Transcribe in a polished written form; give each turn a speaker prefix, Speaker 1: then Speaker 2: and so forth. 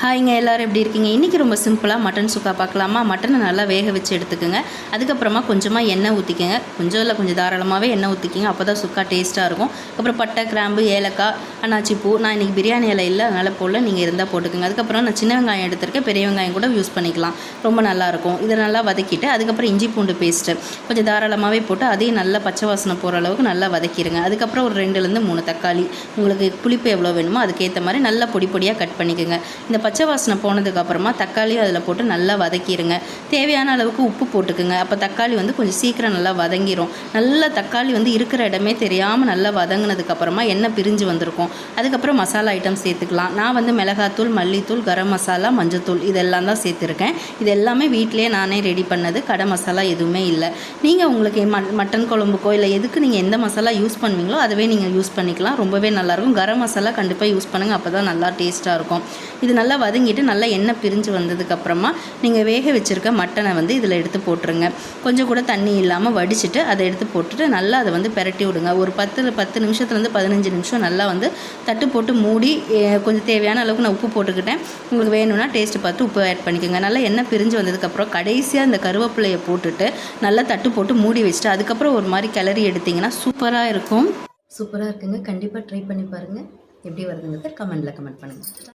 Speaker 1: ஹாய்ங்க, எல்லோரும் எப்படி இருக்கீங்க? இன்றைக்கி ரொம்ப சிம்பிளாக மட்டன் சுக்கா பார்க்கலாமா? மட்டனை நல்லா வேக வச்சு எடுத்துக்கோங்க. அதுக்கப்புறமா கொஞ்சமாக எண்ணெய் ஊற்றிக்கங்க. கொஞ்சம் இல்லை, கொஞ்சம் தாராளமாகவே எண்ணெய் ஊற்றிக்கிங்க. அப்போ தான் சுக்கா டேஸ்ட்டாக இருக்கும். அப்புறம் பட்டை, கிராம்பு, ஏலக்காய், அன்னாச்சி பூ. நான் இன்றைக்கி பிரியாணி இலை இல்லை, அதனால் போடல, நீங்கள் இருந்தால் போட்டுக்கோங்க. அதுக்கப்புறம் நான் சின்ன வெங்காயம் எடுத்துருக்கேன், பெரிய வெங்காயம் கூட யூஸ் பண்ணிக்கலாம், ரொம்ப நல்லாயிருக்கும். இதை நல்லா வதக்கிட்டு அதுக்கப்புறம் இஞ்சி பூண்டு பேஸ்ட்டு கொஞ்சம் தாராளமாகவே போட்டு அதையும் நல்லா பச்சை வாசனை போகிற அளவுக்கு நல்லா வதக்கிடுங்க. அதுக்கப்புறம் ஒரு 2லேருந்து 3 தக்காளி, உங்களுக்கு புளிப்பு எவ்வளோ வேணுமோ அதுக்கேற்ற மாதிரி நல்லா பொடி பொடியாக கட் பண்ணிக்கோங்க. இந்த பச்சை வாசனை போனதுக்கப்புறமா தக்காளியும் அதில் போட்டு நல்லா வதக்கிடுங்க. தேவையான அளவுக்கு உப்பு போட்டுக்குங்க. அப்போ தக்காளி கொஞ்சம் சீக்கிரம் நல்லா வதங்கிடும். நல்லா தக்காளி இருக்கிற இடமே தெரியாமல் நல்லா வதங்கினதுக்கப்புறமா எண்ணெய் பிரிஞ்சு வந்திருக்கும். அதுக்கப்புறம் மசாலா ஐட்டம் சேர்த்துக்கலாம். நான் மிளகாத்தூள், மல்லித்தூள், கரம் மசாலா, மஞ்சத்தூள் இதெல்லாம் தான் சேர்த்துருக்கேன். இது எல்லாமே வீட்டிலே நானே ரெடி பண்ணது, கடை மசாலா எதுவுமே இல்லை. நீங்கள் உங்களுக்கு மட்டன் குழம்புக்கோ இல்லை எதுக்கு நீங்கள் எந்த மசாலா யூஸ் பண்ணுவீங்களோ அதுவே நீங்கள் யூஸ் பண்ணிக்கலாம். ரொம்பவே நல்லாயிருக்கும். கரம் மசாலா கண்டிப்பாக யூஸ் பண்ணுங்கள், அப்போ தான் நல்லா டேஸ்ட்டாக இருக்கும். இது நல்லா வதங்கிட்டு நல்லா எண்ணெய் பிரிஞ்சு வந்ததுக்கப்புறமா நீங்கள் வேக வச்சுருக்க மட்டனை இதில் எடுத்து போட்டுருங்க. கொஞ்சம் கூட தண்ணி இல்லாமல் வடிச்சிட்டு அதை எடுத்து போட்டுட்டு நல்லா அதை பெரட்டி விடுங்க. ஒரு 10 நிமிஷத்துலேருந்து 15 நிமிஷம் நல்லா தட்டு போட்டு மூடி கொஞ்சம் தேவையான அளவுக்கு நான் உப்பு போட்டுக்கிட்டேன். உங்களுக்கு வேணும்னா டேஸ்ட்டு பார்த்து உப்பு ஆட் பண்ணிக்கோங்க. நல்லா எண்ணெய் பிரிஞ்சு வந்ததுக்கப்புறம் கடைசியாக இந்த கருவேப்பிலையை போட்டுட்டு நல்லா தட்டு போட்டு மூடி வச்சுட்டு அதுக்கப்புறம் ஒரு மாதிரி கிளறி எடுத்திங்கன்னா சூப்பராக இருக்கும். சூப்பராக இருக்குங்க. கண்டிப்பாக ட்ரை பண்ணி பாருங்கள். எப்படி வருதுங்கிறத கமெண்ட் பண்ணுங்கள்.